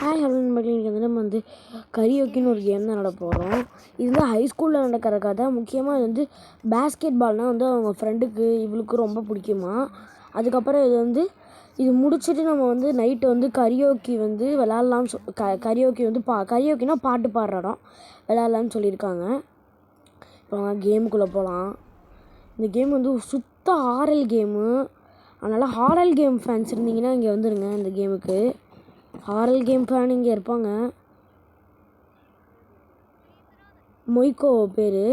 Hi hello நண்பர்களே, இன்றைக்கி வந்து நம்ம வந்து கரியோக்கின்னு ஒரு கேம் தான் விளாட போகிறோம். இது வந்து ஹை ஸ்கூலில் நடக்கிற கதை. முக்கியமாக இது வந்து பேஸ்கெட் பால்னால் வந்து அவங்க ஃப்ரெண்டுக்கு இவளுக்கு ரொம்ப பிடிக்குமா. அதுக்கப்புறம் இது முடிச்சுட்டு நம்ம வந்து நைட்டு வந்து கரியோக்கி வந்து விளாட்லான்னு கரியோக்கி வந்து கரியோக்கினா பாட்டு பாடுற இடம் விளாட்லான்னு சொல்லியிருக்காங்க. இப்போ கேமுக்குள்ளே போகலாம். இந்த கேம் வந்து சுத்த ஹாரல் கேமு. அதனால் ஹாரல் கேம் ஃபேன்ஸ் இருந்தீங்கன்னா இங்கே வந்துடுங்க. இந்த கேமுக்கு ஹாரல் கேம் ஃபேன் இங்கே இருப்பாங்க. மொய்கோ பேர்.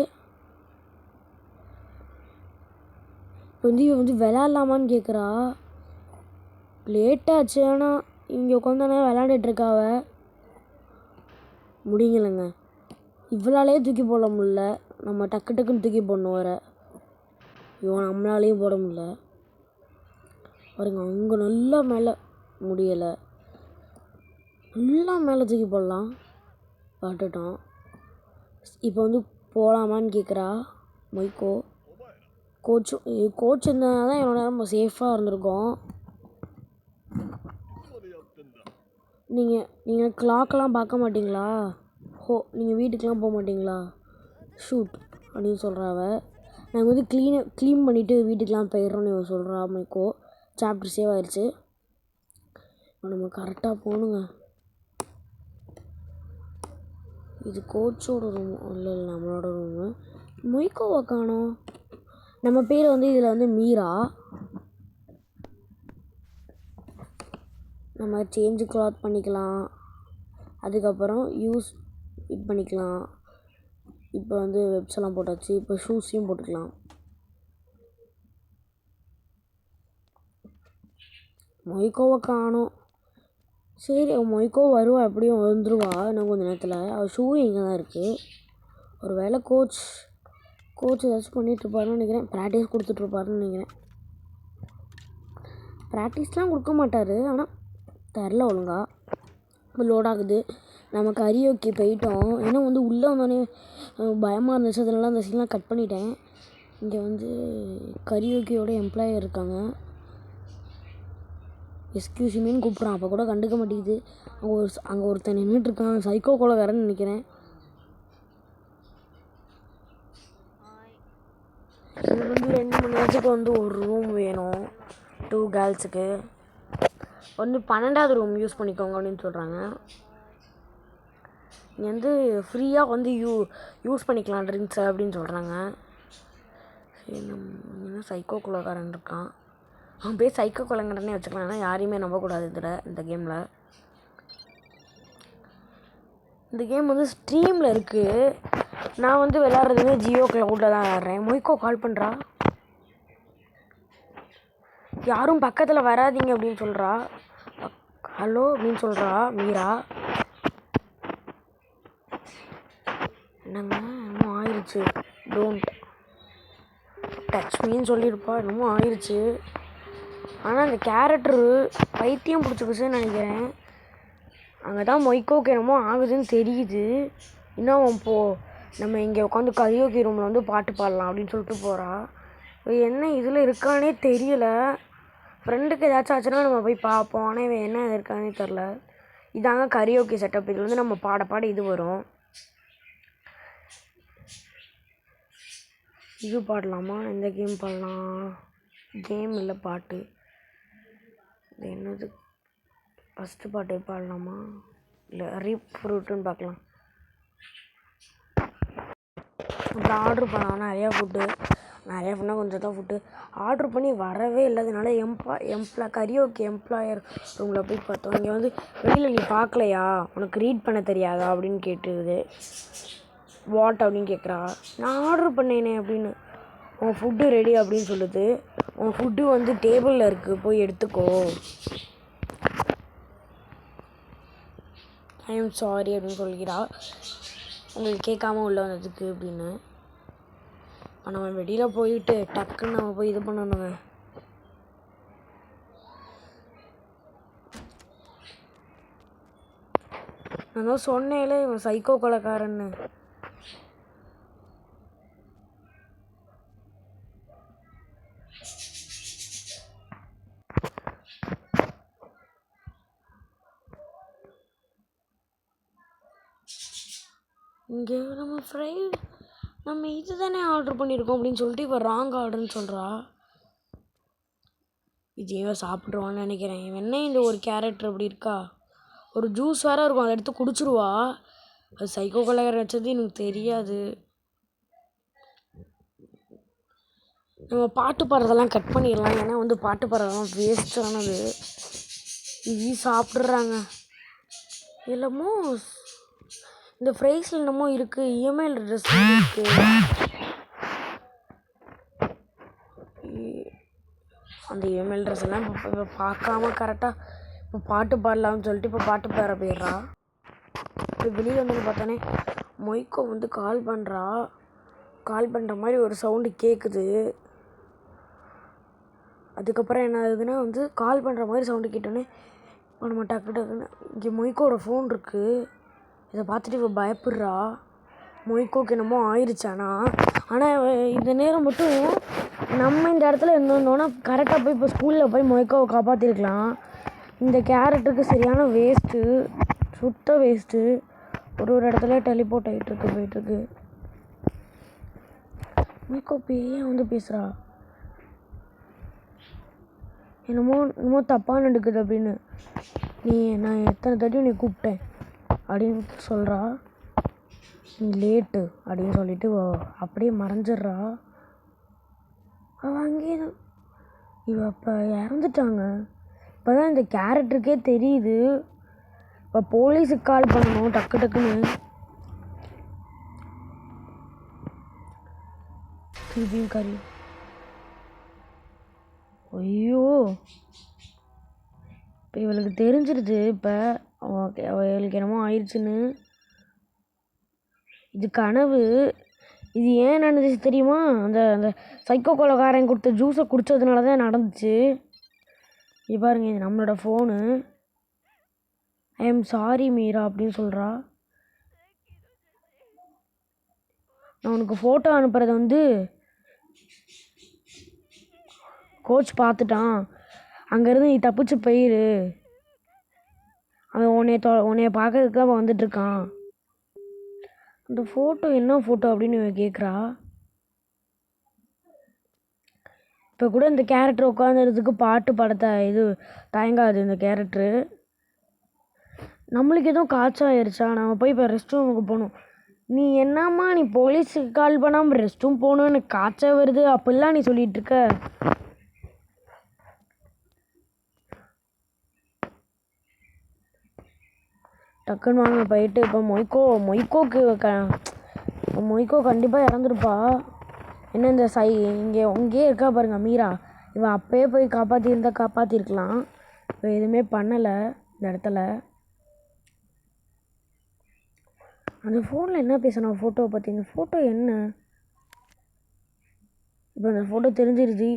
இப்போ வந்து விளாட்லாமான்னு கேட்குறா. லேட்டாச்சு, ஆனால் இங்கே உட்காந்தானே விளாண்டுட்ருக்காவ. முடியலைங்க, இவ்வளாலே தூக்கி போட முடில. நம்ம டக்கு டக்குன்னு தூக்கி போடணும் வர. இவன் நம்மளாலேயும் போட முடில பாருங்க. அங்கே நல்லா மேலே முடியலை, நல்லா மேலே தூக்கி போடலாம் பாட்டுட்டோம். இப்போ வந்து போகலாமான்னு கேட்குறா மொய்கோ. கோச் இருந்ததுனால தான் எவ்வளோ நேரம் நம்ம சேஃபாக இருந்திருக்கோம். நீங்கள் கிளாக்கெலாம் பார்க்க மாட்டிங்களா? நீங்கள் வீட்டுக்கெலாம் போக மாட்டிங்களா? ஷூட் அப்படின்னு சொல்கிறாவ. நாங்கள் வந்து க்ளீன் பண்ணிவிட்டு வீட்டுக்கெலாம் போயிடுறோன்னு இவன் சொல்கிறா மொய்கோ. சாப்டர் சேவ் ஆயிடுச்சு. நம்ம கரெக்டாக போகணுங்க. இது கோச்சோட ரூம் இல்லை, நம்மளோட ரூமு. மொய்கோவை காணோம். நம்ம பேர் வந்து இதில் வந்து மீரா. நம்ம சேஞ்சு கிளாத் பண்ணிக்கலாம். அதுக்கப்புறம் இது பண்ணிக்கலாம். இப்போ வந்து வெப்ஸ் எல்லாம் போட்டாச்சு. இப்போ ஷூஸையும் போட்டுக்கலாம். மொய்கோவை காணோம். சரி, மொய்கோ வருவா, எப்படியும் வந்துடுவா இன்னும் கொஞ்சம் நேரத்தில். அவள் ஷூ இங்கே தான் இருக்குது. ஒரு வேளை கோச் ஏதாச்சும் பண்ணிகிட்ருப்பாருன்னு நினைக்கிறேன். ப்ராக்டிஸ் கொடுத்துட்ருப்பாருன்னு நினைக்கிறேன். ப்ராக்டிஸ்லாம் கொடுக்க மாட்டார், ஆனால் தெரில ஒழுங்கா. இப்போ லோட் ஆகுது. நம்ம கரியோக்கி போயிட்டோம். ஏன்னா வந்து உள்ளே வந்தோடனே பயமாக இருந்துச்சு, அதனால அந்த சீன்லாம் கட் பண்ணிட்டேன். இங்கே வந்து கரியோக்கியோட எம்ப்ளாயர் இருக்காங்க. எஸ்கியூஸ் மீன்னு கூப்பிட்றான், அப்போ கூட கண்டுக்க மாட்டேங்குது. அங்கே ஒருத்தன் நின்றுட்டுருக்கான், சைக்கோ கொலைகாரன்னு நினைக்கிறேன். இது வந்து 2 மணி நேரத்துக்கு வந்து ஒரு ரூம் வேணும் 2 கேர்ள்ஸுக்கு. வந்து 12வது ரூம் யூஸ் பண்ணிக்கோங்க அப்படின்னு சொல்கிறாங்க. இங்கே வந்து ஃப்ரீயாக வந்து யூஸ் பண்ணிக்கலாம் ட்ரிங்க்ஸை அப்படின்னு சொல்கிறாங்க. சரி, நம்ம சைக்கோ கொலைகாரன் இருக்கான். அவன் பேர் சைக்கோ கொலைகாரனே வச்சுக்கலாம். ஆனால் யாரையுமே நம்பக்கூடாது இந்த கேமில். இந்த கேம் வந்து ஸ்ட்ரீமில் இருக்குது. நான் வந்து விளாட்றது வந்து ஜியோ க்ளவுடில் தான் விளாட்றேன். மொய்கோ கால் பண்ணுறா. யாரும் பக்கத்தில் வராதிங்க அப்படின்னு சொல்கிறா. ஹலோ அப்படின்னு சொல்கிறா மீரா. என்னங்க, இன்னும் ஆயிடுச்சு. டோன்ட் டச் மீன்னு சொல்லியிருப்பா. இன்னமும் ஆயிடுச்சு. ஆனால் அந்த கேரக்டரு பைத்தியம் பிடிச்சிக்கிச்சுன்னு நினைக்கிறேன். அங்கே தான் மொய்கோக்கு என்னமோ ஆகுதுன்னு தெரியுது. இன்னும் நம்ம இங்கே உட்காந்து கரியோக்கி ரூமில் வந்து பாட்டு பாடலாம் அப்படின்னு சொல்லிட்டு போகிறா. என்ன இதில் இருக்கானே தெரியல. ஃப்ரெண்டுக்கு ஏதாச்சும் ஆச்சுன்னா நம்ம போய் பார்ப்போம். ஆனால் இவன் என்ன இருக்கானே தெரில. இதாங்க கரியோக்கி செட்டப். இதில் வந்து நம்ம பாட இது வரும். இது பாடலாமா? எந்த கேம் பாடலாம்? கேம் இல்லை, பாட்டு. இது என்னது? ஃபஸ்ட்டு பாட்டு பாடலாமா இல்லை ரீப் ஃப்ரூட்டுன்னு பார்க்கலாம். அப்புறம் ஆர்ட்ரு பண்ணலாம். நிறையா ஃபுட்னா கொஞ்சம் தான் ஃபுட்டு ஆர்ட்ரு பண்ணி வரவே இல்லாதனால கரியோக்கி எம்ப்ளாயர் ரூமில் போய் பார்த்தோம். இங்கே வந்து வெளியில் நீ பார்க்கலையா, உனக்கு ரீட் பண்ண தெரியாதா அப்படின்னு கேட்டுது. வாட் அப்படின்னு கேட்குறா. நான் ஆர்ட்ரு பண்ணேனே அப்படின்னு. உன் ஃபுட்டு ரெடி அப்படின்னு சொல்லுது. உன் ஃபுட்டு வந்து டேபிளில் இருக்குது, போய் எடுத்துக்கோ. ஐ எம் சாரி அப்படின்னு சொல்கிறா. உங்களுக்கு கேட்காம உள்ளே வந்ததுக்கு அப்படின்னு. நம்ம வெளியில் போயிட்டு டக்குன்னு நம்ம போய் இது பண்ணணுங்க. நான் தான் சொன்னேன்ல இவன் சைக்கோ கொலைகாரன்னு. இங்கே நம்ம இது தானே ஆர்டர் பண்ணியிருக்கோம் அப்படின்னு சொல்லிட்டு இப்போ ராங் ஆர்டர்னு சொல்கிறா. விஜயவை சாப்பிட்ருவான்னு நினைக்கிறேன். என்ன இந்த ஒரு கேரக்டர் அப்படி இருக்கா. ஒரு ஜூஸ் வேறு இருக்கும், அதை எடுத்து குடிச்சிருவா. அது சைக்கோ கொலைகாரன் வச்சது எனக்கு தெரியாது. நம்ம பாட்டு பாடுறதெல்லாம் கட் பண்ணிடலாம். ஏன்னா பாட்டு பாடுறதெல்லாம் வேஸ்டானது. இது சாப்பிட்றாங்க. இல்லமோ இந்த ஃப்ரைஸில் என்னமோ இருக்குது. இஎம்ஐயில் ட்ரெஸ் இருக்குது. அந்த இஎம்ஐல் ட்ரெஸ் எல்லாம் இப்போ பார்க்காம கரெக்டாக இப்போ பாட்டு பாடலாம்னு சொல்லிட்டு இப்போ பாட்டு பாட போயிடுறா. இப்போ வெளியே வந்து பார்த்தோன்னே மொய்க்கோ கால் பண்ணுற மாதிரி ஒரு சவுண்டு கேட்குது. அதுக்கப்புறம் என்ன ஆகுதுன்னா கால் பண்ணுற மாதிரி சவுண்டு கேட்டோன்னே இப்போ நம்ம டக்குன்னு இங்கே மொய்க்கோட ஃபோன் இருக்குது. இதை பார்த்துட்டு இவள் பயப்படுறா. மொய்க்கோக்கு என்னமோ ஆயிடுச்சானா. ஆனால் இந்த நேரம் மட்டும் நம்ம இந்த இடத்துல இருந்தோன்னா கரெக்டாக போய் இப்போ ஸ்கூலில் போய் மொய்க்கோவை காப்பாற்றிருக்கலாம். இந்த கேரக்டருக்கு சரியான வேஸ்ட்டு, சுத்த வேஸ்ட்டு. ஒரு இடத்துல டெலிபோர்ட் போயிட்டுருக்கு. மொய்க்கோ ஏன் பேசுகிறா. என்னமோ தப்பாக நடக்குது அப்படின்னு. நான் எத்தனை தட்டி உன்னை கூப்பிட்டேன் அப்படின்னு சொல்கிறா. நீ லேட்டு அப்படின்னு சொல்லிட்டு அப்படியே மறைஞ்சிட்றா. அவள் அங்கேயே இவள் இப்போ இறந்துட்டாங்க. இப்போ தான் இந்த கேரக்டருக்கே தெரியுது. இப்போ போலீஸுக்கு கால் பண்ணணும் டக்குன்னு. திருப்பியும் கறி. ஐயோ, இப்போ இவளுக்கு தெரிஞ்சிருது. இப்போ அவளுக்கு என்னமோ ஆயிடுச்சுன்னு. இது கனவு. இது ஏன் நடந்துச்சு தெரியுமா? அந்த சைக்கோ கொலைகாரன் கொடுத்த ஜூஸை குடித்ததுனால தான் நடந்துச்சு. இது பாருங்க, இது நம்மளோட phone. I am sorry Meera அப்படின்னு சொல்கிறா. நான் உனக்கு ஃபோட்டோ அனுப்புறத கோச் பார்த்துட்டான். அங்கேருந்து நீ தப்பிச்சு போயிரு. அவன் உன்னைய பார்க்கறதுக்கு தான் அவன் வந்துட்டுருக்கான். அந்த ஃபோட்டோ என்ன ஃபோட்டோ அப்படின்னு இவன் கேட்குறா. இப்போ கூட இந்த கேரக்டர் உட்காந்துறதுக்கு பாட்டு பாட தயங்காது இந்த கேரக்டரு. நம்மளுக்கு எதுவும் காய்ச்சாயிருச்சா, நம்ம போய் இப்போ ரெஸ்ட் ரூமுக்கு போகணும். நீ என்னம்மா நீ போலீஸுக்கு கால் பண்ணாமல் ரெஸ்ட் ரூம் போகணும், எனக்கு காய்ச்சல் வருது அப்படிலாம் நீ சொல்லிகிட்டு இருக்க. டக்குன்னு வாங்க போயிட்டு இப்போ மொய்க்கோ கண்டிப்பாக இறந்துருப்பா. என்ன இந்த இங்கேயே இருக்கா பாருங்க மீரா. இவன் அப்பயே போய் காப்பாற்றிருக்கலாம். இப்போ எதுவுமே பண்ணலை இந்த இடத்துல. அந்த ஃபோனில் என்ன பேசணும் ஃபோட்டோவை பற்றி? இந்த ஃபோட்டோ என்ன? இப்போ அந்த ஃபோட்டோ தெரிஞ்சிருச்சு.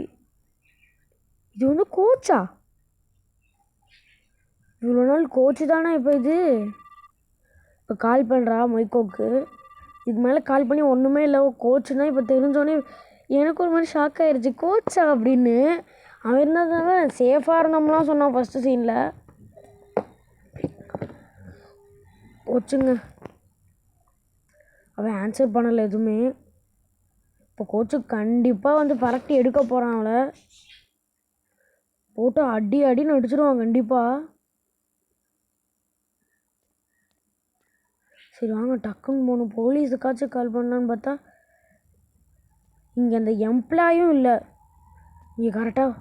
இது கோச்சா? இவ்வளோ நாள் கோச்சு தானே இப்போ இது? இப்போ கால் பண்ணுறா மொய்க்கோக்கு. இதுக்கு மேலே கால் பண்ணி ஒன்றுமே இல்லை, கோச்சுன்னா இப்போ தெரிஞ்சோடனே எனக்கு ஒரு மாதிரி ஷாக் ஆகிடுச்சு. கோச்சா அப்படின்னு. அவன் இருந்ததுனால சேஃபாக இருந்தோம்லாம் சொன்னான் ஃபஸ்ட்டு சீனில். கோச்சுங்க. அவன் ஆன்சர் பண்ணலை எதுவுமே. இப்போ கோச்சு கண்டிப்பாக பரட்டி எடுக்க போகிறான். அவளை போட்டு அடின்னு அடிச்சிடுவான் கண்டிப்பாக. சரி வாங்க டக்குன்னு போகணும். போலீஸுக்காச்சும் கால் பண்ணான்னு பார்த்தா இங்கே அந்த எம்ப்ளாயும் இல்லை. இங்கே கரெக்டாக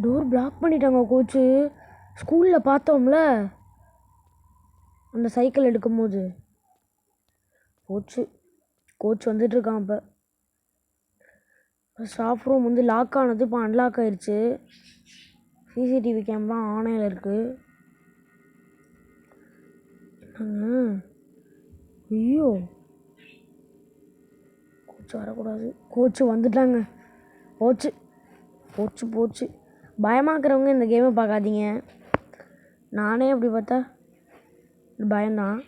டோர் பிளாக் பண்ணிட்டாங்க கோச்சு. ஸ்கூலில் பார்த்தோம்ல அந்த சைக்கிள் எடுக்கும்போது. கோச் வந்துட்டுருக்கான். இப்போ ஸ்டாஃப் ரூம் லாக் ஆனது இப்போ அன்லாக் ஆயிடுச்சு. சிசிடிவி கேமரா ஆனையில் இருக்குது. ஐயோ, கோச்சு வரக்கூடாது. கோச்சு வந்துட்டாங்க. போச்சு. பயமாக்குறவங்க இந்த கேமை பார்க்காதீங்க. நானே அப்படி பார்த்தா பயம்தான்.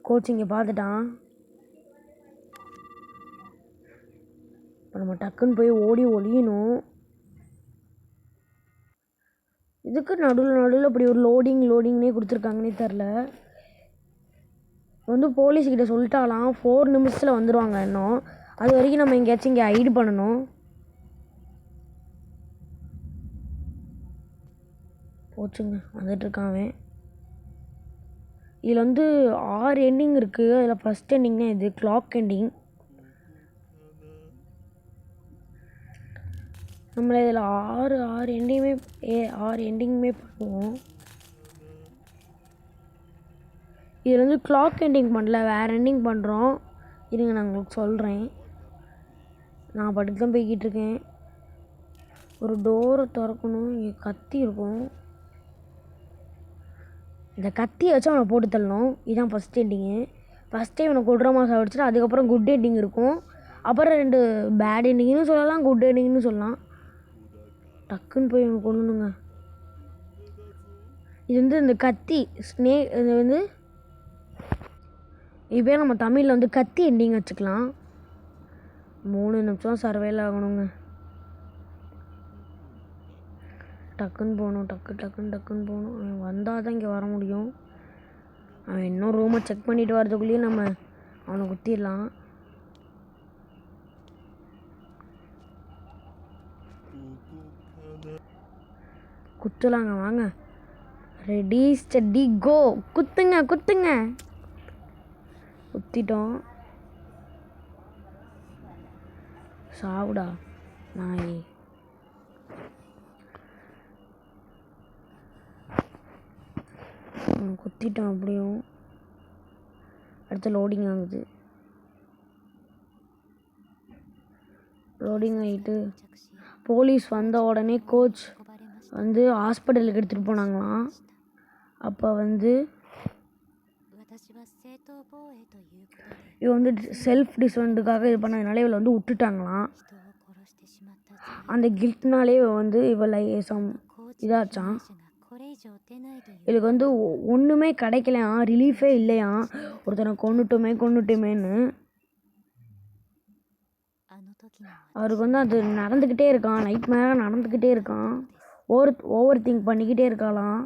கோச் இங்கே பார்த்துட்டான். இப்போ நம்ம டக்குன்னு போய் ஓடி ஒளியணும். இதுக்கு நடுவில் இப்படி ஒரு லோடிங்னே கொடுத்துருக்காங்கன்னே தெரில. வந்து போலீஸ்கிட்ட சொல்லிட்டாலாம் 4 நிமிஷத்தில் வந்துடுவாங்க. இன்னும் அது வரைக்கும் நம்ம எங்கேயாச்சும் இங்கே ஹைடு பண்ணணும். போச்சுங்க, வந்துட்டுருக்கான் அவன். இதில் வந்து 6 எண்டிங் இருக்குது. அதில் ஃபஸ்ட் எண்டிங்னா இது கிளாக் எண்டிங். நம்மளை இதில் ஆறு எண்டிங்குமே பண்ணுவோம். இதில் வந்து கிளாக் எண்டிங் பண்ணல, வேறு எண்டிங் பண்ணுறோம். இருங்க நான் உங்களுக்கு சொல்கிறேன். நான் படுத்து தான் போய்கிட்டு இருக்கேன். ஒரு டோரை திறக்கணும். இங்கே கத்தி இருக்கும். இந்த கத்தியை வச்சு அவனை போட்டு தள்ளணும். இதுதான் ஃபஸ்ட் எண்டிங்கு. ஃபஸ்ட்டே இவனை கொடுற மாதம் ஆகிடுச்சுட்டு அதுக்கப்புறம் குட் எண்டிங் இருக்கும். அப்புறம் 2 பேட் எண்டிங்னு சொல்லலாம், குட் எண்டிங்னு சொல்லலாம். டக்குன்னு போய் இவனை கொண்டுணுங்க. இது வந்து இந்த கத்தி இது வந்து இப்போ நம்ம தமிழில் வந்து கத்தி எண்டிங் வச்சுக்கலாம். 3 நிமிஷம் சர்வேல ஆகணுங்க. டக்குன்னு போகணும், டக்குன்னு போகணும். அவன் வந்தால் தான் இங்கே வர முடியும். அவன் இன்னும் ரூமை செக் பண்ணிவிட்டு வரதுக்குள்ளேயும் நம்ம அவனை குத்திடலாம். குத்தலாங்க, வாங்க. ரெடி ஸ்டடி கோ. குத்துங்க. குத்திட்டோம். சாவுடா நாய். குத்திட்டோம். அப்படியும் அடுத்து லோடிங் ஆகுது. லோடிங் ஆகிட்டு போலீஸ் வந்த உடனே கோச் வந்து ஹாஸ்பிட்டலுக்கு எடுத்துகிட்டு போனாங்களாம். அப்போ வந்து இவன் வந்து செல்ஃப் டிஃபெண்டுக்காக இது பண்ணதுனால இவளை வந்து விட்டுட்டாங்களாம். அந்த கில்ட்னாலே வந்து இவளை இதாச்சான். இவளுக்கு வந்து ஒன்றுமே கிடைக்கலையாம், ரிலீஃபே இல்லையாம். ஒருத்தனை கொண்டுட்டோமேன்னு அவருக்கு வந்து அது நடந்துக்கிட்டே இருக்கான். நைட் மேலே நடந்துக்கிட்டே இருக்கான். ஓவர் திங்க் பண்ணிக்கிட்டே இருக்காளாம்.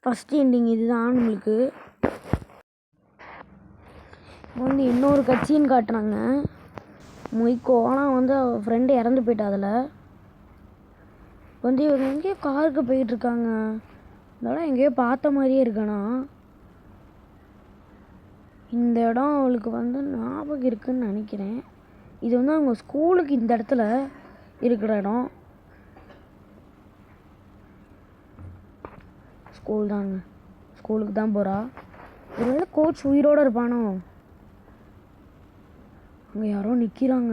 ஃபஸ்ட் எண்டிங் இதுதான் நம்மளுக்கு. வந்து இன்னொரு கட்சின்னு காட்டுறாங்க. மொய்க்கோ. ஆனால் வந்து அவள் ஃப்ரெண்டு இறந்து போயிட்டா. அதில் வந்து இவங்க எங்கேயோ காருக்கு போயிட்டுருக்காங்க. இதெல்லாம் எங்கேயோ பார்த்த மாதிரியே இருக்கணா. இந்த இடம் அவளுக்கு வந்து ஞாபகம் இருக்குதுன்னு நினைக்கிறேன். இது வந்து அவங்க ஸ்கூலுக்கு இந்த இடத்துல இருக்கிற இடம். ஸ்கூல் தாங்க, ஸ்கூலுக்கு தான் போகிறா. இதனால கோச் உயிரோடு இருப்பானோ. அங்கே யாரோ நிற்கிறாங்க.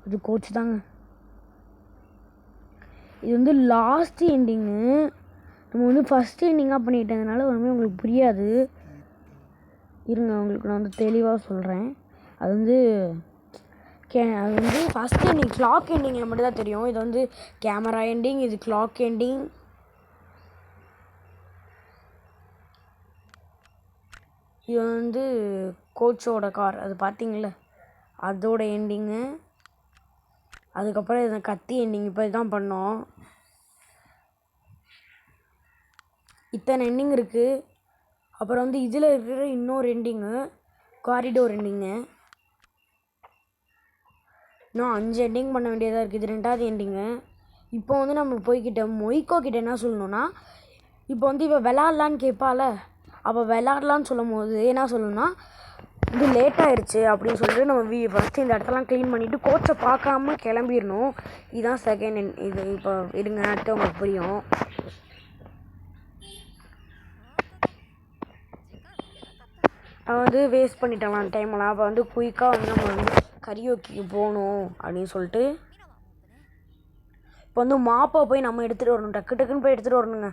அது கோச் தாங்க. இது வந்து லாஸ்ட் எண்டிங்கு. நம்ம வந்து ஃபஸ்ட் எண்டிங்காக பண்ணிட்டதுனால ஒன்றுமே உங்களுக்கு புரியாது. இருங்க, உங்களுக்கு நான் வந்து தெளிவாக சொல்கிறேன். அது வந்து ஃபஸ்ட் எண்டிங் கிளாக் எண்டிங் மட்டும் தான் தெரியும். இது வந்து கேமரா எண்டிங், இது கிளாக் எண்டிங். இது வந்து கோச்சோட கார், அது பார்த்தீங்கள, அதோட எண்டிங்கு. அதுக்கப்புறம் இதை கத்தி எண்டிங் இப்போ இதுதான் பண்ணோம். இத்தனை எண்டிங் இருக்குது. அப்புறம் வந்து இதில் இருக்கிற இன்னொரு எண்டிங்கு காரிடோர் எண்டிங்கு. இன்னும் 5 எண்டிங் பண்ண வேண்டியதாக இருக்குது. இது 2வது எண்டிங்கு. இப்போ வந்து நம்ம போய்கிட்ட மொய்க்கோ கிட்ட என்ன சொல்லணுன்னா, இப்போ வந்து இவள் விளாட்லான்னு கேட்பால, அப்போ விளாட்லான்னு சொல்லும் போது என்ன சொல்லணும்னா, இது லேட் ஆயிடுச்சு அப்படின்னு சொல்லிட்டு நம்ம ஃபஸ்ட்டு இந்த இடத்தெல்லாம் க்ளீன் பண்ணிவிட்டு கோச்சை பார்க்காம கிளம்பிடணும். இதுதான் செகண்ட் இது. இப்போ இருங்க, அடுத்து உங்களுக்கு புரியும். அவன் வந்து வேஸ்ட் பண்ணிட்டான் டைமெல்லாம். அப்போ வந்து குயிக்காக வந்து நம்ம வந்து கரியோக்கிக்கு போகணும் அப்படின்னு சொல்லிட்டு இப்போ வந்து மாப்பை போய் நம்ம எடுத்துகிட்டு வரணும். டக்குன்னு போய் எடுத்துகிட்டு வரணுங்க.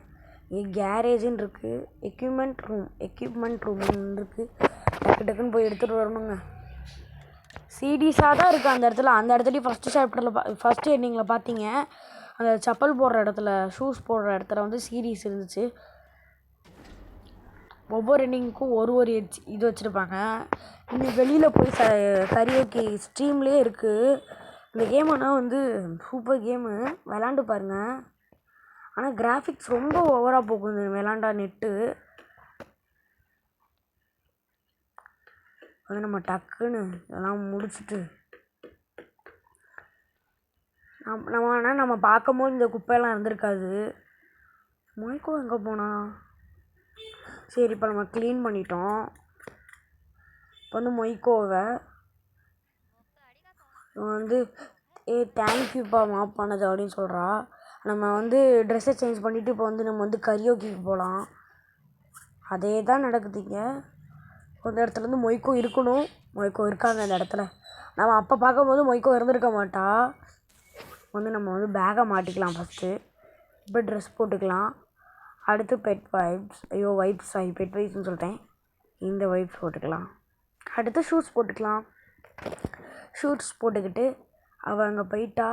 இங்கே கேரேஜுன்னு இருக்குது, எக்யூப்மெண்ட் ரூம்னு இருக்குது. டக்குன்னு போய் எடுத்துகிட்டு வரணுங்க. சீரியஸாக தான் இருக்குது அந்த இடத்துல. அந்த இடத்துலையும் ஃபஸ்ட்டு எண்டிங்கில் பார்த்தீங்க, அந்த செப்பல் போடுற இடத்துல, ஷூஸ் போடுற இடத்துல வந்து சீரியஸ் இருந்துச்சு. ஒவ்வொரு எண்டிங்க்கும் ஒரு ஒரு இது வச்சுருப்பாங்க. இன்னும் வெளியில் போய் கரியோக்கி ஸ்ட்ரீம்லேயே இருக்குது. இந்த கேம் ஆனால் வந்து சூப்பர் கேமு, விளாண்டு பாருங்கள். ஆனால் கிராஃபிக்ஸ் ரொம்ப ஓவராக போகுது விளாண்டா. நெட்டு வந்து நம்ம டக்குன்னு இதெல்லாம் முடிச்சுட்டு நம்ம பார்க்கும்போது இந்த குப்பையெல்லாம் இருந்திருக்காது. மொய்க்கோ எங்கே போனா? சரி, இப்போ நம்ம க்ளீன் பண்ணிட்டோம். இப்போ வந்து மொய்க்கோவை வந்து தேங்க்யூப்பா மாப் பண்ணது அப்படின்னு சொல்கிறா. நம்ம வந்து ட்ரெஸ்ஸை சேஞ்ச் பண்ணிவிட்டு இப்போ வந்து நம்ம வந்து கரியோக்கிக்கு போகலாம். அதே தான் நடக்குதுங்க. அந்த இடத்துல வந்து மொய்க்கோ இருக்கணும். மொய்க்கோ இருக்காங்க அந்த இடத்துல. நம்ம அப்போ பார்க்கும்போது மொய்க்கோ இருந்திருக்க மாட்டா. வந்து நம்ம வந்து பேக்கை மாட்டிக்கலாம் ஃபஸ்ட்டு. இப்போ ட்ரெஸ் போட்டுக்கலாம். அடுத்து பெட் வைப்ஸ், பெட் வைப்ஸ்னு சொல்லிட்டேன். இந்த வைப்ஸ் போட்டுக்கலாம். அடுத்து ஷூஸ் போட்டுக்கலாம். ஷூஸ் போட்டுக்கிட்டு அவள் அங்கே போயிட்டா.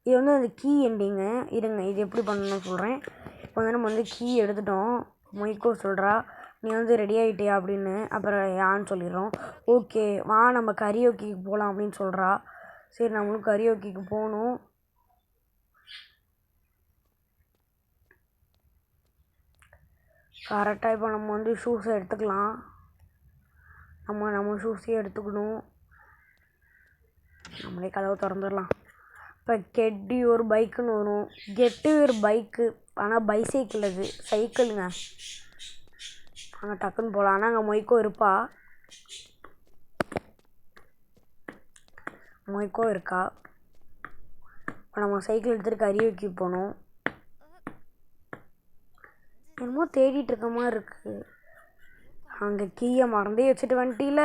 இது வந்து அந்த கீ எண்டிங்கு. இருங்க, இது எப்படி பண்ணணும்னு சொல்கிறேன். இப்போ வந்து நம்ம வந்து கீ எடுத்துட்டோம். மொய்க்கோ சொல்கிறா, நீ வந்து ரெடி ஆகிட்டியா அப்படின்னு. அப்புறம் யான்னு சொல்லிடுறோம். ஓகே வா நம்ம கரியோக்கிக்கு போகலாம் அப்படின்னு சொல்கிறா. சரி, நம்மளும் கரியோக்கிக்கு போகணும். கரெக்டாக இப்போ நம்ம வந்து ஷூஸை எடுத்துக்கலாம். நம்ம ஷூஸையும் எடுத்துக்கணும். நம்மளே கதவை திறந்துடலாம். இப்போ கெட் யுவர் பைக்குன்னு வரும். கெட்டு யுவர் பைக்கு, ஆனால் பைசைக்கிள், அது சைக்கிளுங்க. அங்கே டக்குன்னு போகலாம். ஆனால் அங்கே மொய்க்கோ இருப்பா. மொய்க்கோ இருக்கா. இப்போ நம்ம சைக்கிள் எடுத்துகிட்டு கரியோக்கி போகணும். என்னமோ தேடிட்டு இருக்க மாதிரி இருக்குது. அங்கே கீயை மறந்தே வச்சுட்டு வந்துட்டீல.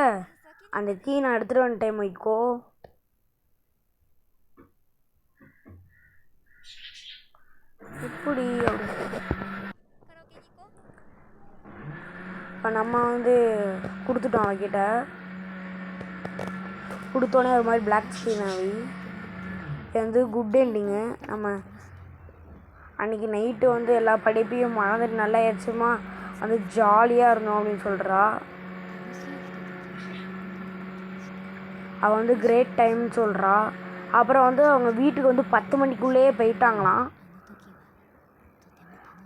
அந்த கீ நான் எடுத்துகிட்டு வந்துட்டேன் மொய்க்கோ. எப்படி இப்போ நம்ம வந்து கொடுத்துட்டோம் அவகிட்ட. கொடுத்தோன்னே ஒரு மாதிரி பிளாக் ஸ்க்ரீன் ஆகி இது வந்து குட் எண்டிங்கு. நம்ம அன்றைக்கி நைட்டு வந்து எல்லா படிப்பையும் மறந்துட்டு நல்லா ஆயிடுச்சுமா வந்து ஜாலியாக இருந்தோம் அப்படின்னு சொல்கிறா. அவள் வந்து கிரேட் டைம்னு சொல்கிறா. அப்புறம் வந்து அவங்க வீட்டுக்கு வந்து 10 மணிக்குள்ளேயே போயிட்டாங்களாம்.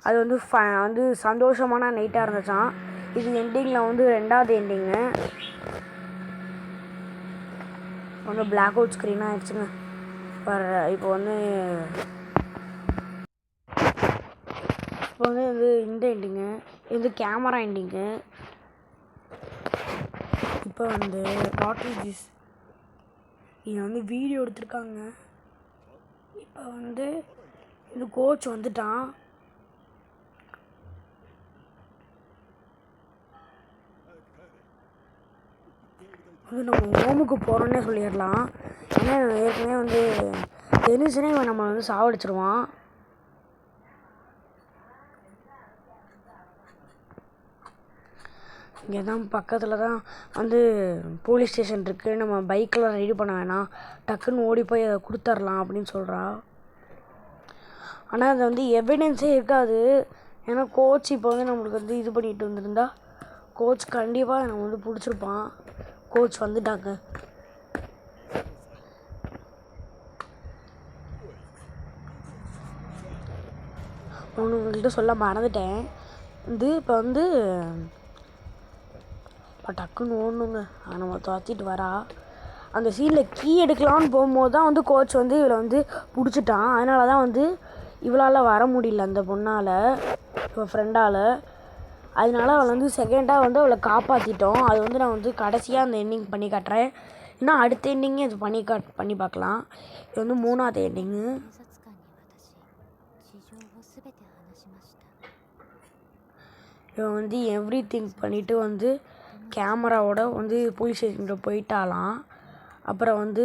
அது வந்து வந்து சந்தோஷமான நைட்டாக இருந்துச்சான். இது எண்டிங்கில் வந்து 2வது எண்டிங்கு. வந்து பிளாக் அவுட் ஸ்க்ரீனாக ஆயிடுச்சுங்க. இப்போ வந்து இந்த எண்டிங்கு, இது கேமரா எண்டிங்கு. இப்போ வந்து வாட்டர் இதை வந்து வீடியோ எடுத்திருக்காங்க. இப்போ வந்து இந்த கோச் வந்துட்டான். வந்து நம்ம ஹோமுக்கு போகிறோன்னே சொல்லிடலாம். ஏன்னா ஏற்கனவே வந்து தெரிஞ்சுனே நம்ம வந்து சாவடிச்சிருவான். இங்கே தான் பக்கத்தில் தான் வந்து போலீஸ் ஸ்டேஷன் இருக்குது. நம்ம பைக்கெலாம் ரெடி பண்ண வேணாம், டக்குன்னு ஓடி போய் அதை கொடுத்துர்லாம் அப்படின்னு சொல்கிறா. ஆனால் அது வந்து எவிடன்ஸே இருக்காது. ஏன்னா கோச் இப்போ வந்து நம்மளுக்கு வந்து இது பண்ணிட்டு வந்துருந்தா கோச் கண்டிப்பாக நம்ம வந்து பிடிச்சிருப்பான். கோச் வந்துட்டாங்க. உங்கள்கிட்ட சொல்ல மறந்துட்டேன். இப்போ வந்து இப்போ டக்குன்னு ஓடணுங்க. நம்ம துரத்திட்டு வரா. அந்த சீனில் கீ எடுக்கலான்னு போகும்போது தான் வந்து கோச் வந்து இவளை வந்து பிடிச்சிட்டான். அதனால தான் வந்து இவளால் வர முடியல அந்த பொண்ணால், இவன் ஃப்ரெண்டால். அதனால அவளை வந்து செகண்டாக வந்து அவளை காப்பாற்றிட்டோம். அது வந்து நான் வந்து கடைசியாக அந்த எண்டிங் பண்ணி காட்டுறேன். இன்னும் அடுத்த எண்டிங்கே இது பண்ணி பார்க்கலாம். இது வந்து 3வது எண்டிங்கு. இவன் வந்து எவ்ரிதிங் பண்ணிவிட்டு வந்து கேமராவோட வந்து போலீஸ் ஸ்டேஷனில் போயிட்டாலாம். அப்புறம் வந்து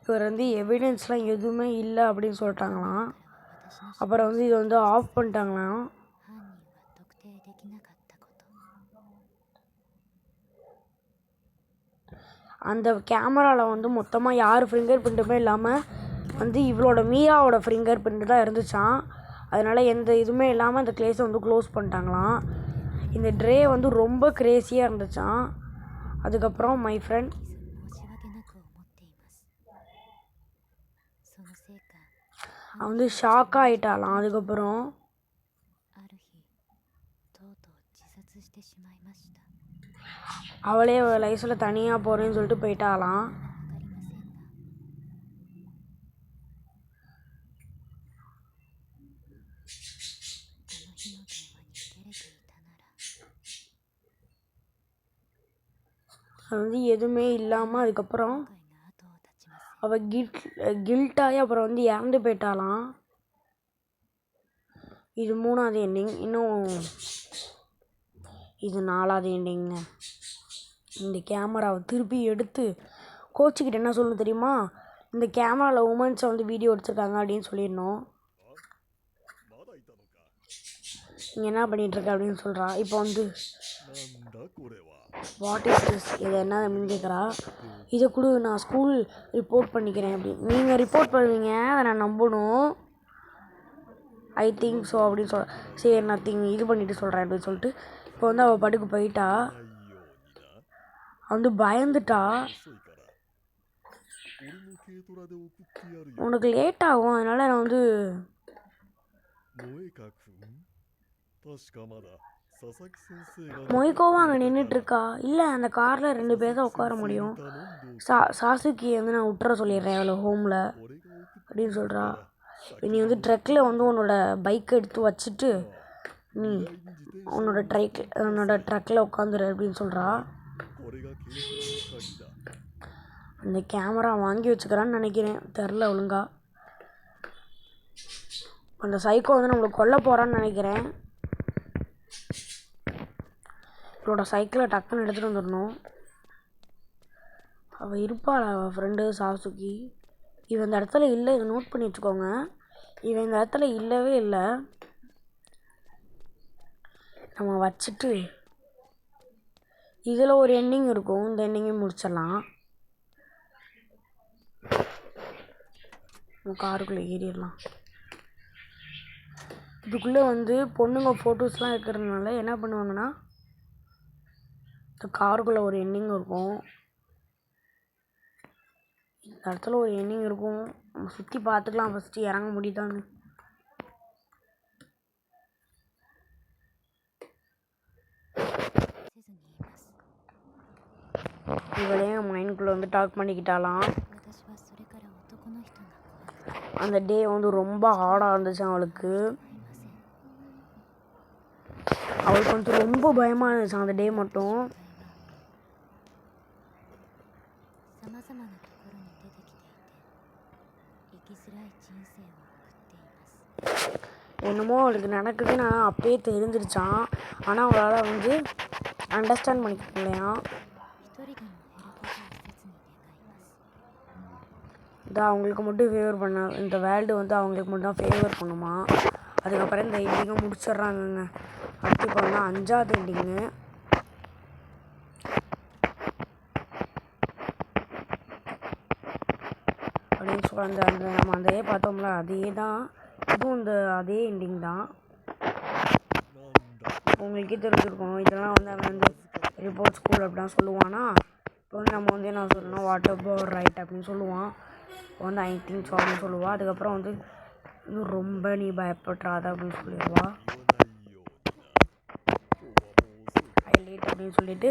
இவர் வந்து எவிடன்ஸ்லாம் எதுவுமே இல்லை அப்படின்னு சொல்லிட்டாங்களாம். அப்புறம் வந்து இதை வந்து ஆஃப் பண்ணிட்டாங்களாம். அந்த கேமராவில் வந்து மொத்தமாக யார் ஃபிங்கர் பிரிண்ட்டுமே இல்லாமல் வந்து இவளோட மீராவோட ஃபிங்கர் பிரிண்ட் தான் இருந்துச்சான். அதனால் எந்த இதுவுமே இல்லாமல் அந்த ப்ளேஸை வந்து க்ளோஸ் பண்ணிட்டாங்களாம். இந்த ட்ரே வந்து ரொம்ப க்ரேஸியாக இருந்துச்சான். அதுக்கப்புறம் மை ஃப்ரெண்ட் வந்து ஷாக் ஆகிட்டாலாம். அதுக்கப்புறம் அவளே லைஃப்பில் தனியாக போகிறேன்னு சொல்லிட்டு போயிட்டாலாம். அது வந்து எதுவுமே இல்லாமல் அதுக்கப்புறம் அவள் கில்ட்டாகி அப்புறம் வந்து இறந்து போயிட்டாலாம். இது 3வது எண்டிங். இன்னும் இது 4வது எண்டிங்க. இந்த கேமராவை திருப்பி எடுத்து கோச்சிக்கிட்ட என்ன சொல்லணும் தெரியுமா, இந்த கேமராவில் உமன்ஸை வந்து வீடியோ எடுத்துருக்காங்க அப்படின்னு சொல்லிடணும். நீங்கள் என்ன பண்ணிகிட்ருக்க அப்படின்னு சொல்கிறா. இப்போ வந்து வாட் இஸ் திஸ், இது என்ன அப்படின்னு கேட்குறா. இதை கூட நான் ஸ்கூல் ரிப்போர்ட் பண்ணிக்கிறேன் அப்படின்னு. நீங்கள் ரிப்போர்ட் பண்ணுவீங்க, அதை நான் நம்பணும். ஐ திங்க் ஸோ அப்படின்னு சரி நான் இது பண்ணிவிட்டு சொல்கிறேன் அப்படின்னு சொல்லிட்டு இப்போ வந்து அவள் படுக்கு போயிட்டா. வந்து பயந்துட்டா. உனக்கு லேட் ஆகும், அதனால் நான் வந்து மொய்கோவும் அங்கே நின்றுட்டுருக்கா. இல்லை, அந்த காரில் 2 பேர் தான் உட்கார முடியும். சாசுக்கியை வந்து நான் விட்டுற சொல்லிடுறேன் அவளை ஹோமில் அப்படின்னு சொல்கிறா. நீ வந்து ட்ரக்கில் வந்து உன்னோட பைக்கை எடுத்து வச்சுட்டு நீ உன்னோட ட்ரக்கில் உட்காந்துரு அப்படின்னு சொல்கிறா. அந்த கேமரா வாங்கி வச்சுக்கிறான்னு நினைக்கிறேன், தெரில ஒழுங்கா. அந்த சைக்கோ வந்து நம்மளை கொல்ல போகிறான்னு நினைக்கிறேன். இவளோட சைக்கிளை டக்குன்னு எடுத்துகிட்டு வந்துடணும். அவள் இருப்பாள், அவள் ஃப்ரெண்டு சாசுகி. இவன் இந்த இடத்துல இல்லை, இதை நோட் பண்ணி வச்சுக்கோங்க. இவன் இந்த இடத்துல இல்லவே இல்லை. நம்ம வச்சுட்டு இதில் ஒரு எண்டிங் இருக்கும், இந்த எண்டிங்கை முடிச்சிடலாம். நம்ம காருக்குள்ளே ஏறிடலாம். இதுக்குள்ளே வந்து பொண்ணுங்க ஃபோட்டோஸ்லாம் இருக்கிறதுனால என்ன பண்ணுவாங்கன்னா, இந்த காருக்குள்ளே ஒரு எண்டிங் இருக்கும். இந்த இடத்துல ஒரு எண்டிங் இருக்கும். நம்ம சுற்றி பார்த்துக்கலாம் ஃபஸ்ட்டு இறங்க முடியுதான்னு. இவளையும் மைண்ட்குள்ளே வந்து டாக் பண்ணிக்கிட்டாலாம். அந்த டே வந்து ரொம்ப ஹார்டாக இருந்துச்சு அவளுக்கு. அவளுக்கு வந்து ரொம்ப பயமாக இருந்துச்சு அந்த டே மட்டும். என்னமோ அவளுக்கு நடக்குதுன்னு ஆனால் அப்பயே தெரிஞ்சிருச்சான். ஆனால் அவளால் வந்து அண்டர்ஸ்டாண்ட் பண்ணிக்க முடியா. இதை அவங்களுக்கு மட்டும் ஃபேவர் பண்ண, இந்த வேர்ல்டு வந்து அவங்களுக்கு மட்டும் தான் ஃபேவர் பண்ணுமா. அதுக்கப்புறம் இந்த எண்டிங்கை முடிச்சிட்றாங்கங்க. அடுத்து இப்போ வந்து 5வது எண்டிங்கு. அப்படின்னு சொல்ல அந்த நம்ம அதையே பார்த்தோம்ல, அதே தான் இதுவும். அதே எண்டிங் தான். உங்களுக்கே தெரிஞ்சிருக்கும். இதெல்லாம் வந்து அவன் வந்து ரிப்போர்ட் ஸ்கூல் அப்படிலாம் சொல்லுவானா. இப்போ வந்து நம்ம வந்து என்ன சொல்லணும், வாட் அபவுட் ரைட் அப்படின்னு சொல்லுவான். இப்போ வந்து ஐ திங்க் ஸோ அப்படின்னு சொல்லுவாள். அதுக்கப்புறம் வந்து இன்னும் ரொம்ப நீ பயப்படுறாத அப்படின்னு சொல்லிடுவா. ஐ லேட் அப்படின்னு சொல்லிட்டு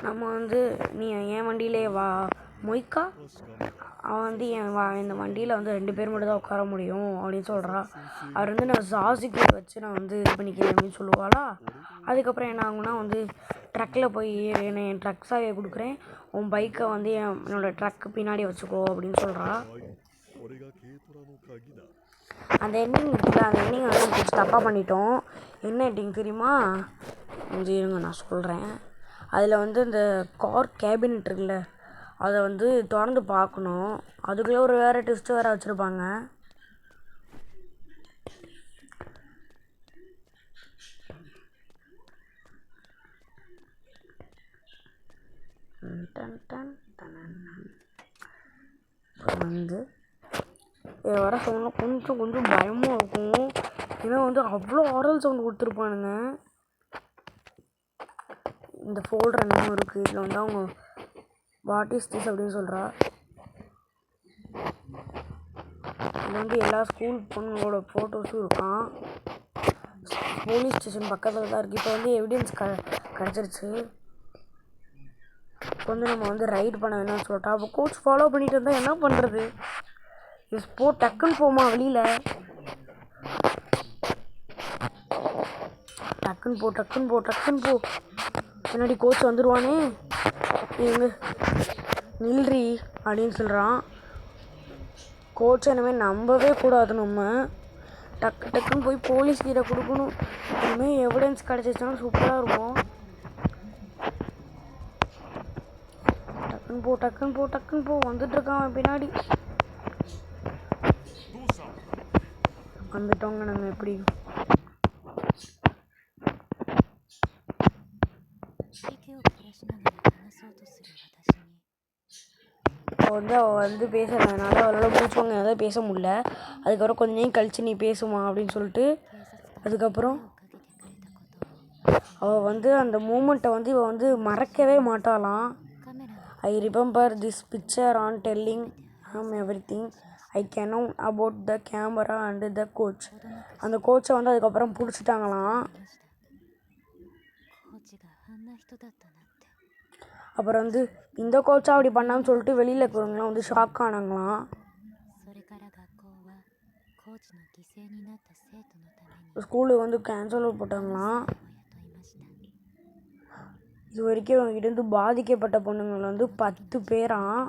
நம்ம வந்து நீ என் வண்டியிலே வா மொய்க்கா. அவன் வந்து இந்த வண்டியில் வந்து 2 பேர் மட்டும் தான் உட்கார முடியும் அப்படின்னு சொல்கிறா. அவர் வந்து நான் சாசுக்கி வச்சு நான் வந்து இது பண்ணிக்கிறேன் அப்படின்னு சொல்லுவாளா. அதுக்கப்புறம் என்ன ஆகுனா வந்து ட்ரக்கில் போய் என் ட்ரக் சாவியை கொடுக்குறேன், உன் பைக்கை வந்து என்னோட ட்ரக்கு பின்னாடி வச்சுக்கோ அப்படின்னு சொல்கிறா. அந்த எண்டிங் இருக்குல்ல, அந்த எண்டிங் வந்து கொஞ்சம் தப்பாக பண்ணிட்டோம். என்ன எண்டிங் தெரியுமா, கொஞ்சம் இருங்க நான் சொல்கிறேன். அதில் வந்து இந்த கார் கேபினெட் இருக்குல்ல, அதை வந்து திறந்து பார்க்கணும். அதுக்குள்ளே ஒரு வேறு ட்விஸ்ட்டு வேறு வச்சுருப்பாங்க. டன் டன் டனன். வந்து இது வர சவுண்ட்லாம் கொஞ்சம் கொஞ்சம் பயமாக இருக்கும். ஏன்னா வந்து அவ்வளோ ஆரல் சவுண்ட் கொடுத்துருப்பானுங்க. இந்த ஃபோல்டர் என்னமோ இருக்குது. இதில் வந்து அவங்க வாட் இஸ் திஸ் அப்படின்னு சொல்கிறா. இதில் வந்து எல்லா ஸ்கூல் பொண்ணுங்களோட ஃபோட்டோஸும் இருக்கான். போலீஸ் ஸ்டேஷன் பக்கத்தில் தான் இருக்குது. இப்போ வந்து எவிடன்ஸ் கிடச்சிருச்சு. இப்போ வந்து நம்ம வந்து ரைட் பண்ண வேணும்னு சொல்லிட்டா. அப்போ கோச் ஃபாலோ பண்ணிட்டு இருந்தால் என்ன பண்ணுறது? போ டக்குன்னு போமா வெளியில். டக்குன்னு போ. பின்னாடி கோச் வந்துடுவானே. எங்க நில்றி அப்படின்னு சொல்கிறான். கோச் இனிமேல் நம்பவே கூடாது. நம்ம டக்குன்னு போய் போலீஸ் கிட்ட கொடுக்கணும். இனிமேல் எவிடன்ஸ் கிடச்சிச்சுன்னா சூப்பராக இருக்கும். டக்குன்னு போ வந்துட்டுருக்கான் பின்னாடி. வந்துட்டோங்க நாங்கள். எப்படி வந்து அவள் வந்து பேசுகிறதுனால அவளால் மூச்சுவாங்க எதாவது பேச முடியல. அதுக்கப்புறம் கொஞ்ச நேரம் கழிச்சு நீ பேசுமா அப்படின்னு சொல்லிட்டு அதுக்கப்புறம் அவள் வந்து அந்த மூமெண்ட்டை வந்து இவள் வந்து மறக்கவே மாட்டாளாம். I remember this picture on telling everything I can about the camera and the coach. அந்த கோச்சை வந்து அதுக்கப்புறம் பிடிச்சிட்டாங்களாம். அப்புறம் வந்து இந்த கோச்சா அப்படி பண்ணான்னு சொல்லிட்டு வெளியில் இருக்கிறவங்களாம் வந்து ஷாக் ஆனாங்களாம். ஸ்கூலுக்கு வந்து கேன்சல் போட்டாங்களாம். இது வரைக்கும் அவங்ககிட்ட பாதிக்கப்பட்ட பொண்ணுங்கள் வந்து 10 பேராம்.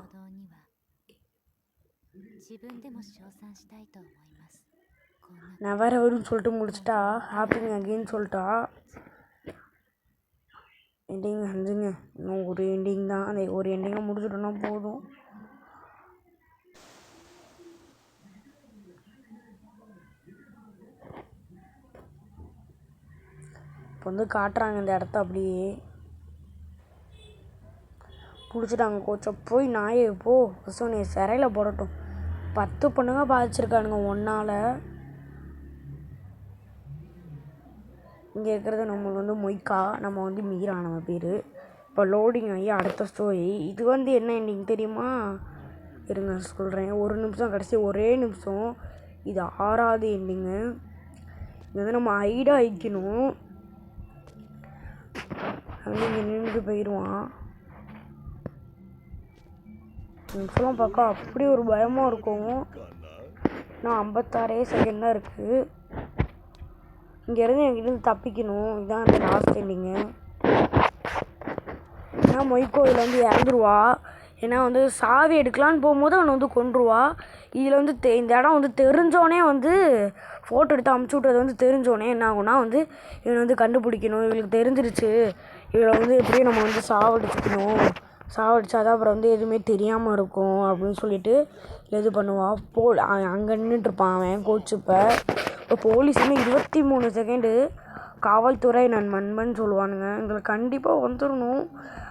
நெவர் எவர்னு சொல்லிட்டு முடிச்சிட்டா. ஹாப்பிங் அகெயின் சொல்லிட்டா. எண்டிங் வந்துங்க. இன்னும் ஒரு எண்டிங் தான். அந்த ஒரு எண்டிங்கை முடிச்சுட்டோன்னா போதும். இப்போ வந்து காட்டுறாங்க இந்த இடத்த. அப்படியே பிடிச்சிட்டாங்க கோச்சை. போய் நாயை போ ஃபஸ்ட்டு உன்னை சிறையில் போடட்டும். 10 பொண்ணுங்க பாதிச்சிருக்கானுங்க ஒன்றால். இங்கே இருக்கிறது நம்மளுக்கு வந்து மொய்க்கா. நம்ம வந்து மீரா நம்ம பேர். இப்போ லோடிங் ஆகி அடுத்த ஸ்டோரி. இது வந்து என்ன எண்டிங் தெரியுமா? இருங்க சொல்கிறேன். ஒரு நிமிஷம் கடைசி ஒரே நிமிஷம். இது 6வது எண்டிங்கு. இது வந்து நம்ம ஹைடாக வைக்கணும். வந்து இங்கே நின்று போயிடுவான். நிமிஷம்லாம் பார்க்க அப்படி ஒரு பயமாக இருக்கும். இன்னும் 56 செகண்ட் தான் இருக்குது. இங்கேருந்து எங்கிட்ட தப்பிக்கணும். இதுதான் அந்த லாஸ்ட் எண்டிங்கு. ஏன்னா மொய்க்கோ இதில் வந்து இறந்துருவா. ஏன்னா வந்து சாவி எடுக்கலான்னு போகும்போது அவனை வந்து கொன்றுவா. இதில் வந்து இந்த இடம் வந்து தெரிஞ்சோடனே வந்து ஃபோட்டோ எடுத்து அமுச்சு விட்றது வந்து தெரிஞ்சோடனே என்ன ஆகும்னா வந்து இவனை வந்து கண்டுபிடிக்கணும். இவளுக்கு தெரிஞ்சிருச்சு. இவளை வந்து எப்படியும் நம்ம வந்து சாவடிச்சாதான் அப்புறம் வந்து எதுவுமே தெரியாமல் இருக்கும் அப்படின்னு சொல்லிட்டு இது பண்ணுவாள். அங்கே நின்றுட்டுருப்பான் அவன் கோச்சு. இப்போ போலீஸ் இன்னும் 23 செகண்டு. காவல்துறை நண்பன் சொல்லுவானுங்க. எங்களுக்கு கண்டிப்பாக வந்துடணும்.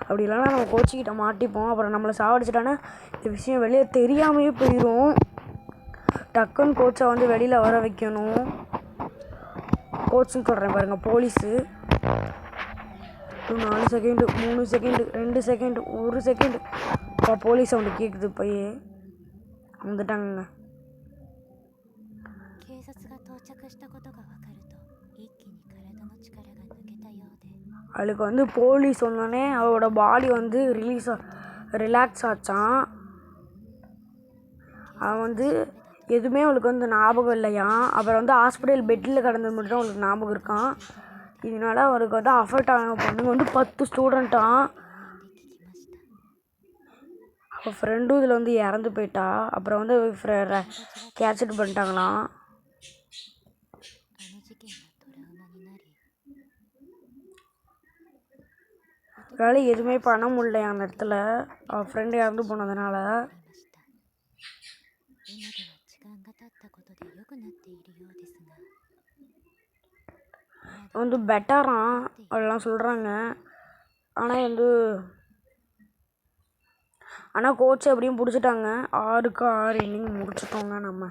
அப்படி இல்லைனா நம்ம கோச்சிக்கிட்ட மாட்டிப்போம். அப்புறம் நம்மளை சாவடிச்சிட்டானா இந்த விஷயம் வெளியே தெரியாமையே போயிடும். டக்குன்னு கோச்சை வந்து வெளியில் வர வைக்கணும். கோச்சுன்னு சொல்கிறேன் பாருங்கள். Police 4 second 3 second 2 second 1 second. இப்போ போலீஸ் சவுண்டு கேட்குது. போய் வந்துட்டாங்க. அவளுக்கு வந்து போலீஸ் வந்தோடனே அவளோட பாடி வந்து ரிலாக்ஸ் ஆச்சான். அவன் வந்து எதுவுமே அவளுக்கு வந்து ஞாபகம் இல்லையா. அப்புறம் வந்து ஹாஸ்பிட்டல் பெட்டில் கிடந்தது மட்டும் தான் அவளுக்கு ஞாபகம் இருக்கான். இதனால அவளுக்கு வந்து அஃபெக்ட் ஆன பொண்ணுங்க வந்து 10 ஸ்டூடெண்ட்டான். அவள் ஃப்ரெண்டும் இதில் வந்து இறந்து போயிட்டா. அப்புறம் வந்து கேட்சட் பண்ணிட்டாங்களாம். அவளால் எதுவுமே பண்ண முடியலையா அந்த இடத்துல. அவள் ஃப்ரெண்டு இறந்து போனதுனால. வந்து பெட்டரான் அதெல்லாம் சொல்கிறாங்க. ஆனால் வந்து ஆனால் கோச் எப்படியும் பிடிச்சிட்டாங்க. 6க்கு 6 இன்னிங் முடிச்சிட்டோங்க நம்ம.